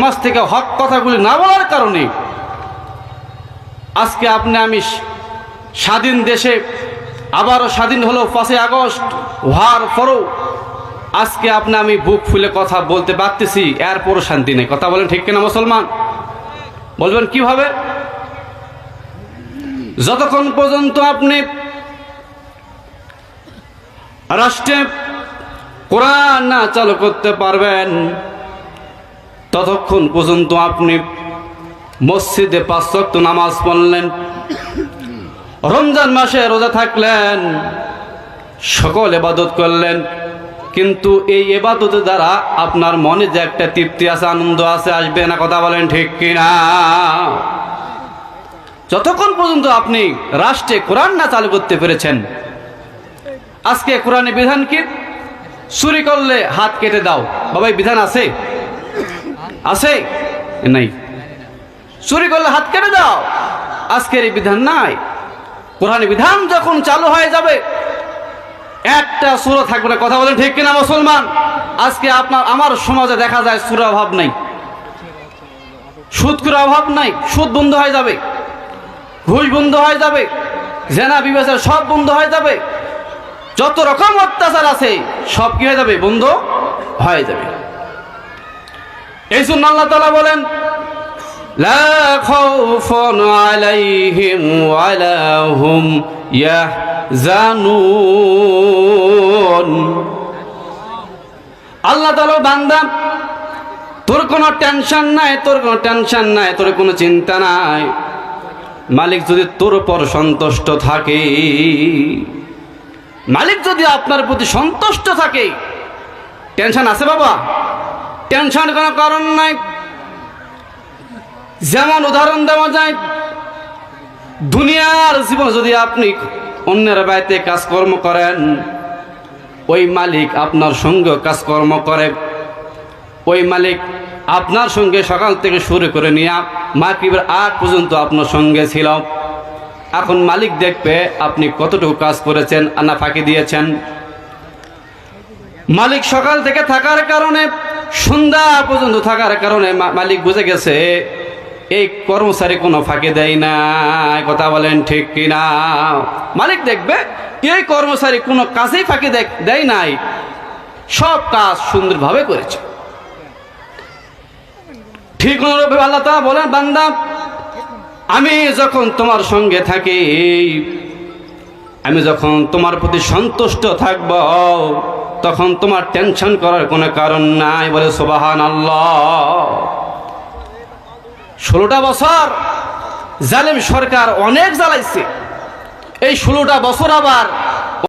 সমাজ থেকে হক কথাগুলি না বলার কারণে আজকে আপনি আমি স্বাধীন দেশে আবারও স্বাধীন হলো 5ই আগস্ট হওয়ার পরও আজকে আপনি আমি বুক ফুলে কথা বলতে পারতেছি, এরপরও শান্তি নেই। কথা বলেন ঠিক কিনা মুসলমান? বলবেন কিভাবে? যতক্ষণ পর্যন্ত আপনি রাষ্ট্রে কোরআন না চালু করতে পারবেন ততক্ষণ পর্যন্ত আপনি মসজিদে 5 ওয়াক্ত নামাজ পড়লেন, রমজান মাসে রোজা থাকলেন, সকল ইবাদত করলেন, কিন্তু এই ইবাদতের দ্বারা আপনার মনে যে একটা তৃপ্তি আছে, আনন্দ আছে, আসবে না। কথা বলেন ঠিক কিনা? যতক্ষণ পর্যন্ত আপনি রাষ্ট্রে কোরআন না চালু করতে পেরেছেন, আজকে কোরআনে বিধান কি? চুরি করলে হাত কেটে দাও, বাবা এই বিধান আছে? আছে? নাই। চুরি করলে হাত কেটে দাও, আজকের এই বিধান নাই। কোরআনে বিধান যখন চালু হয়ে যাবে একটা সূরা থাকবে না। কথা বলেন ঠিক কিনা মুসলমান? আজকে আপনার আমার সমাজে দেখা যায় সূরার অভাব নাই, সুদ করার অভাব নাই, সুদ বন্ধ হয়ে যাবে, ঘুষ বন্ধ হয়ে যাবে, জেনা বিবাচার সব বন্ধ হয়ে যাবে, যত রকম অত্যাচার আছে সব কি হয়ে যাবে? বন্ধ হয়ে যাবে। এই জন্য আল্লাহ তাআলা বলেন লা খাউফুন আলাইহিম ওয়ালা হুম ইয়াহজানুন। আল্লাহ তাআলা বান্দা তোর কোনো টেনশন নাই, তোর কোনো টেনশন নাই, তোর কোনো চিন্তা নাই। মালিক যদি তোর উপর সন্তুষ্ট থাকে, মালিক যদি আপনার প্রতি সন্তুষ্ট থাকে, টেনশন আছে বাবা? টেনশন কোনো কারণ নাই। যেমন উদাহরণ দেওয়া যায়, দুনিয়ার জীবন যদি আপনি অন্যের বাড়িতে কাজকর্ম করেন, ওই মালিক আপনার সঙ্গে কাজকর্ম করে, ওই মালিক আপনার সঙ্গে সকাল থেকে শুরু করে নিয়ে মাগরিবের আগ পর্যন্ত আপনার সঙ্গে ছিল। এখন মালিক দেখবে আপনি কতটুকু কাজ করেছেন না ফাঁকি দিয়েছেন। মালিক সকাল থেকে থাকার কারণে, সন্ধ্যা পর্যন্ত থাকার কারণে মালিক বুঝে গেছে এই কর্মচারী কোনো ফাঁকি দেয় না। কথা বলেন ঠিক কিনা? মালিক দেখবে এই কর্মচারী কোনো কাজেই ফাঁকি দেয় নাই, সব কাজ সুন্দরভাবে করেছে। ঠিক অনুরূপে আল্লাহ তাআলা বলেন, বান্দা আমি যখন তোমার সঙ্গে থাকি, আমি যখন তোমার প্রতি সন্তুষ্ট থাকব, তখন তোমার টেনশন করার কোনো কারণ নাই। বলে সুবহানাল্লাহ। 16টা বছর জালেম সরকার অনেক জ্বালাইছে, এই 16টা বছর আবার